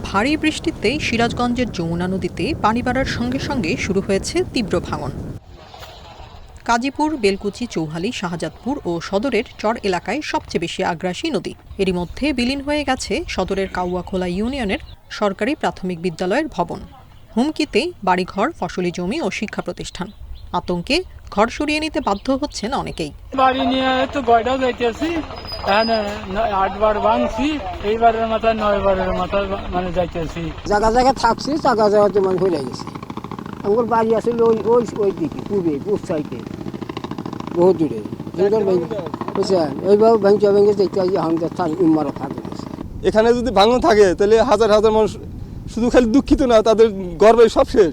ভারী বৃষ্টিতে সিরাজগঞ্জের যমুনা নদীতে পানি বাড়ার সঙ্গে সঙ্গে শুরু হয়েছে তীব্র ভাঙন। কাজীপুর, বেলকুচি, চৌহালি, শাহজাদপুর ও সদরের চর এলাকায় সবচেয়ে বেশি আগ্রাসী নদী। এরই মধ্যে বিলীন হয়ে গেছে সদরের কাউয়াখোলা ইউনিয়নের সরকারি প্রাথমিক বিদ্যালয়ের ভবন। হুমকিতে বাড়িঘর, ফসলি জমি ও শিক্ষা প্রতিষ্ঠান। আতঙ্কে ঘর সরিয়ে নিতে বাধ্য হচ্ছেন অনেকেই। বাড়ি নিয়ে তো গয়টাও যাইতেছি, 8 বার ভাঙছি, এইবারের মাথা 9 বারের মাথা মানে যাইতেছি। জায়গা জায়গা থাকছি, জায়গা জায়গা তো মানে হয়ে গেছে। আমার বাড়ি আছে ওই দিকে পূর্বে সাইডে, বহু দূরে। বুঝছেন, এইভাবে ভেঙে দেখতে আসি আমাদের ইমারত থাকে। এখানে যদি ভাঙন থাকে তাহলে হাজার হাজার মানুষ শুধু খালি দুঃখিত না, তাদের গর্বে সব শেষ,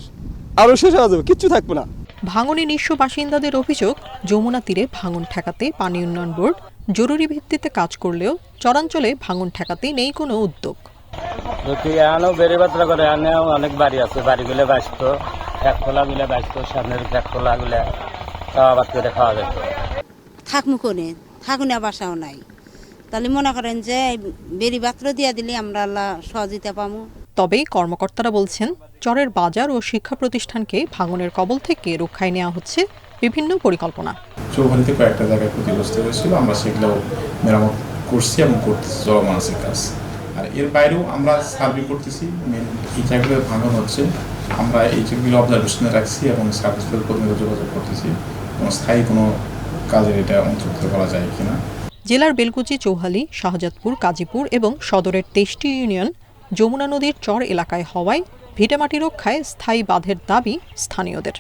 আরও শেষ হয়ে যাবে, কিচ্ছু থাকবে না। ভাঙনে নিঃস্ব বাসিন্দাদের অভিযোগ, যমুনা তীরে ভাঙন ঠেকাতে পানি উন্নয়ন বোর্ড জরুরি ভিত্তিতে কাজ করলেও চরাঞ্চলে ভাঙন ঠেকাতে নেই কোনো উদ্যোগ। অনেক বাড়ি আছে, বাড়িগুলো বাঁচত, ফ্যাকখোলাগুলো বাঁচত, সামনের ফ্যাকখোলাগুলো আবাদ করে খাওয়া যেত। থাকমু কোনে, থাকুনা বাসাও নাই, তাহলে মনে করেন যে বেরি পাত্র দিয়া দিলে আমরা আল্লাহ সহযোগিতা পাবো। তবে কর্মকর্তারা বলছেন, চরের বাজার ও শিক্ষা প্রতিষ্ঠানকে ভাঙনের কবল থেকে রক্ষায় নেওয়া হচ্ছে বিভিন্ন পরিকল্পনা। চৌহালিতে কয়েকটা জায়গায় ক্ষতিগ্রস্ত হয়েছিল, আমরা সেগুলো মেরামত করছি এবং করতেছি, জলমানসিক কাজ। আর এর বাইরেও আমরা সার্ভে করতেছি, এই জায়গাগুলো ভাঙন হচ্ছে, আমরা এই জায়গাগুলো অবজারভেশনে রাখছি এবং সার্ভিসের কর্মীরা যোগাযোগ করতেছি এবং স্থায়ী কোনো কাজের এটা অন্তর্ভুক্ত করা যায় কিনা। জেলার বেলকুচি, চৌহালি, শাহজাদপুর, কাজীপুর এবং সদরের 23টি ইউনিয়ন যমুনা নদীর চর এলাকায় হওয়ায় ভিটেমাটি রক্ষায় স্থায়ী বাঁধের দাবি স্থানীয়দের।